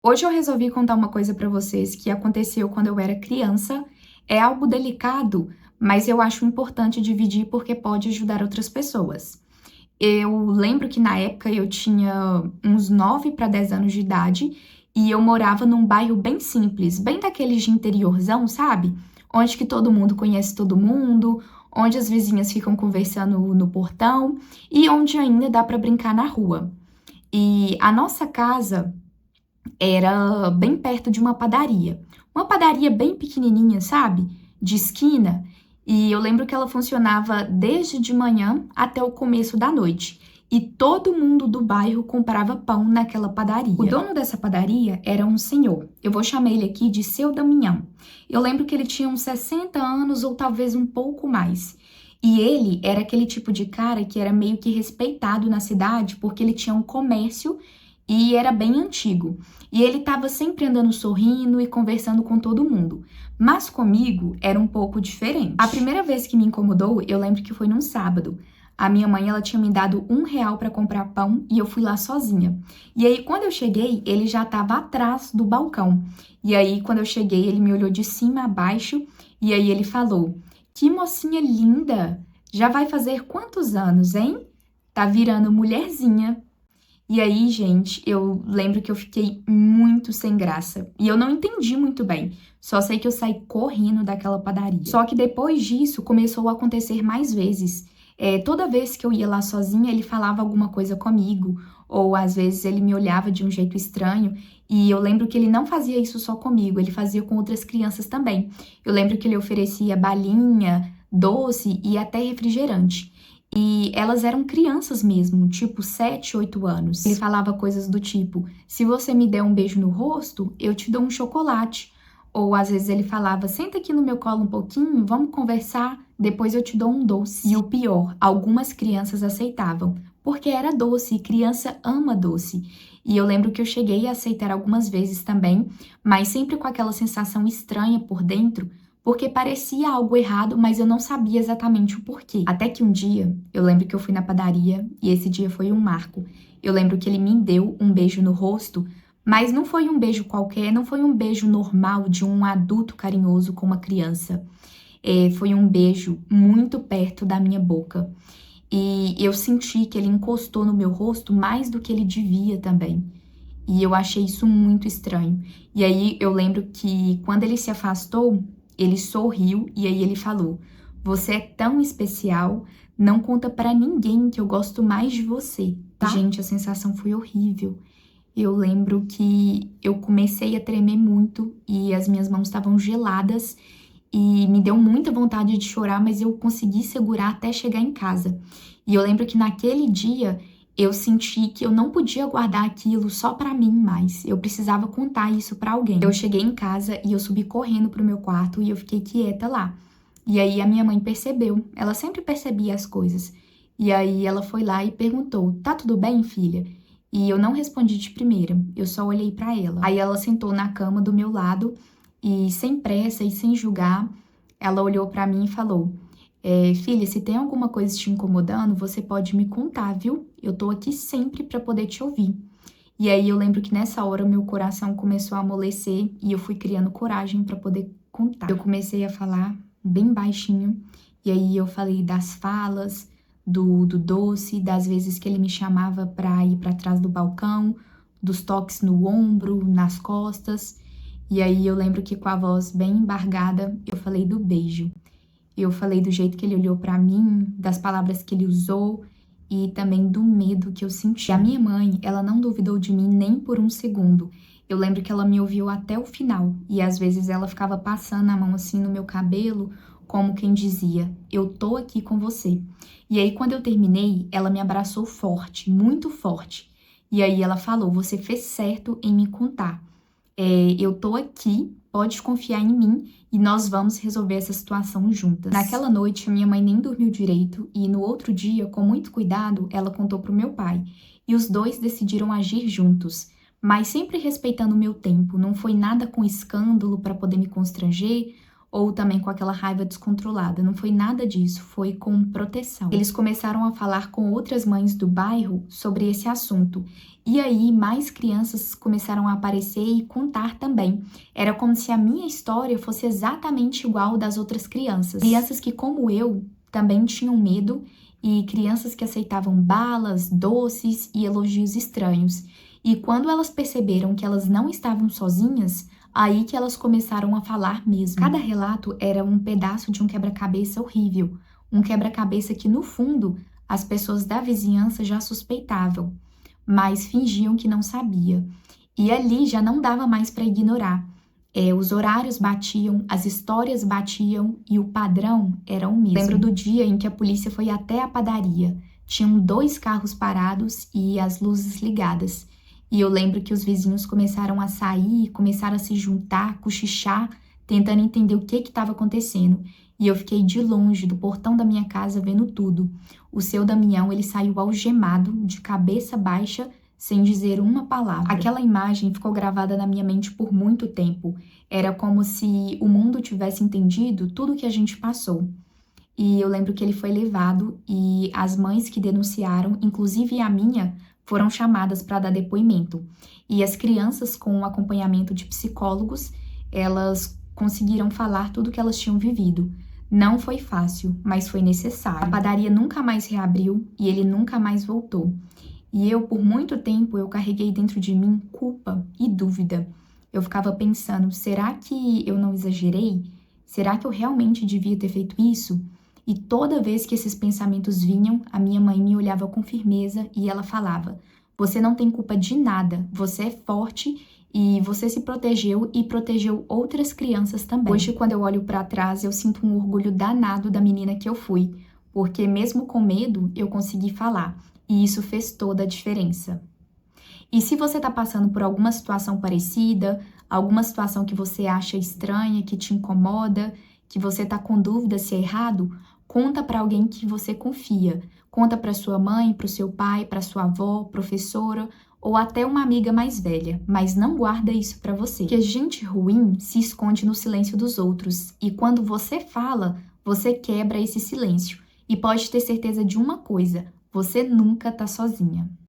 Hoje eu resolvi contar uma coisa pra vocês que aconteceu quando eu era criança. É algo delicado, mas eu acho importante dividir porque pode ajudar outras pessoas. Eu lembro que na época eu tinha uns 9 para 10 anos de idade e eu morava num bairro bem simples, bem daqueles de interiorzão, sabe? Onde que todo mundo conhece todo mundo, onde as vizinhas ficam conversando no portão e onde ainda dá para brincar na rua. E a nossa casa era bem perto de uma padaria. Uma padaria bem pequenininha, sabe? De esquina. E eu lembro que ela funcionava desde de manhã até o começo da noite. E todo mundo do bairro comprava pão naquela padaria. O dono dessa padaria era um senhor. Eu vou chamar ele aqui de Seu Damião. Eu lembro que ele tinha uns 60 anos ou talvez um pouco mais. E ele era aquele tipo de cara que era meio que respeitado na cidade porque ele tinha um comércio e era bem antigo. E ele estava sempre andando sorrindo e conversando com todo mundo. Mas comigo era um pouco diferente. A primeira vez que me incomodou, eu lembro que foi num sábado. A minha mãe, ela tinha me dado R$ 1 para comprar pão e eu fui lá sozinha. E aí, quando eu cheguei, ele já estava atrás do balcão. E aí, quando eu cheguei, ele me olhou de cima a baixo e aí ele falou: "Que mocinha linda! Já vai fazer quantos anos, hein? Tá virando mulherzinha." E aí, gente, eu lembro que eu fiquei muito sem graça. E eu não entendi muito bem. Só sei que eu saí correndo daquela padaria. Só que depois disso, começou a acontecer mais vezes. Toda vez que eu ia lá sozinha, ele falava alguma coisa comigo. Ou às vezes ele me olhava de um jeito estranho. E eu lembro que ele não fazia isso só comigo, ele fazia com outras crianças também. Eu lembro que ele oferecia balinha, doce e até refrigerante. E elas eram crianças mesmo, tipo 7, 8 anos. Ele falava coisas do tipo: "Se você me der um beijo no rosto, eu te dou um chocolate." Ou às vezes ele falava: "Senta aqui no meu colo um pouquinho, vamos conversar, depois eu te dou um doce." E o pior, algumas crianças aceitavam, porque era doce e criança ama doce. E eu lembro que eu cheguei a aceitar algumas vezes também, mas sempre com aquela sensação estranha por dentro, porque parecia algo errado, mas eu não sabia exatamente o porquê. Até que um dia, eu lembro que eu fui na padaria e esse dia foi um marco. Eu lembro que ele me deu um beijo no rosto, mas não foi um beijo qualquer, não foi um beijo normal de um adulto carinhoso com uma criança. Foi um beijo muito perto da minha boca. E eu senti que ele encostou no meu rosto mais do que ele devia também. E eu achei isso muito estranho. E aí eu lembro que quando ele se afastou, ele sorriu e aí ele falou: "Você é tão especial, não conta pra ninguém que eu gosto mais de você, tá?" Gente, a sensação foi horrível. Eu lembro que eu comecei a tremer muito e as minhas mãos estavam geladas e me deu muita vontade de chorar, mas eu consegui segurar até chegar em casa. E eu lembro que naquele dia eu senti que eu não podia guardar aquilo só pra mim mais. Eu precisava contar isso pra alguém. Eu cheguei em casa e eu subi correndo pro meu quarto e eu fiquei quieta lá. E aí a minha mãe percebeu. Ela sempre percebia as coisas. E aí ela foi lá e perguntou: "Tá tudo bem, filha?" E eu não respondi de primeira. Eu só olhei pra ela. Aí ela sentou na cama do meu lado e sem pressa e sem julgar, ela olhou pra mim e falou: "Filha, se tem alguma coisa te incomodando, você pode me contar, viu? Eu tô aqui sempre pra poder te ouvir." E aí eu lembro que nessa hora meu coração começou a amolecer e eu fui criando coragem pra poder contar. Eu comecei a falar bem baixinho e aí eu falei das falas, do doce, das vezes que ele me chamava pra ir pra trás do balcão, dos toques no ombro, nas costas. E aí eu lembro que com a voz bem embargada, eu falei do beijo. Eu falei do jeito que ele olhou pra mim, das palavras que ele usou e também do medo que eu senti. A minha mãe, ela não duvidou de mim nem por um segundo. Eu lembro que ela me ouviu até o final e às vezes ela ficava passando a mão assim no meu cabelo, como quem dizia: "Eu tô aqui com você." E aí quando eu terminei, ela me abraçou forte, muito forte. E aí ela falou: "Você fez certo em me contar. Eu tô aqui, pode confiar em mim e nós vamos resolver essa situação juntas." Naquela noite, a minha mãe nem dormiu direito e no outro dia, com muito cuidado, ela contou pro meu pai. E os dois decidiram agir juntos, mas sempre respeitando o meu tempo. Não foi nada com escândalo para poder me constranger ou também com aquela raiva descontrolada. Não foi nada disso, foi com proteção. Eles começaram a falar com outras mães do bairro sobre esse assunto. E aí, mais crianças começaram a aparecer e contar também. Era como se a minha história fosse exatamente igual das outras crianças. Crianças que, como eu, também tinham medo e crianças que aceitavam balas, doces e elogios estranhos. E quando elas perceberam que elas não estavam sozinhas, aí que elas começaram a falar mesmo. Cada relato era um pedaço de um quebra-cabeça horrível, um quebra-cabeça que, no fundo, as pessoas da vizinhança já suspeitavam, mas fingiam que não sabia. E ali já não dava mais para ignorar. Os horários batiam, as histórias batiam e o padrão era o mesmo. Lembro do dia em que a polícia foi até a padaria. Tinham 2 carros parados e as luzes ligadas. E eu lembro que os vizinhos começaram a sair, começaram a se juntar, cochichar, tentando entender o que estava acontecendo. E eu fiquei de longe do portão da minha casa vendo tudo. O seu Damião, ele saiu algemado, de cabeça baixa, sem dizer uma palavra. Aquela imagem ficou gravada na minha mente por muito tempo. Era como se o mundo tivesse entendido tudo o que a gente passou. E eu lembro que ele foi levado e as mães que denunciaram, inclusive a minha, foram chamadas para dar depoimento. E as crianças, com o acompanhamento de psicólogos, elas conseguiram falar tudo o que elas tinham vivido. Não foi fácil, mas foi necessário. A padaria nunca mais reabriu e ele nunca mais voltou. E eu, por muito tempo, eu carreguei dentro de mim culpa e dúvida. Eu ficava pensando, será que eu não exagerei? Será que eu realmente devia ter feito isso? E toda vez que esses pensamentos vinham, a minha mãe me olhava com firmeza e ela falava: você não tem culpa de nada, você é forte e você se protegeu e protegeu outras crianças também. Hoje, quando eu olho para trás, eu sinto um orgulho danado da menina que eu fui, porque mesmo com medo, eu consegui falar. E isso fez toda a diferença. E se você está passando por alguma situação parecida, alguma situação que você acha estranha, que te incomoda, que você está com dúvida se é errado, conta para alguém que você confia. Conta para sua mãe, para o seu pai, para sua avó, professora ou até uma amiga mais velha, mas não guarda isso para você. Porque gente ruim se esconde no silêncio dos outros e quando você fala, você quebra esse silêncio. E pode ter certeza de uma coisa: você nunca tá sozinha.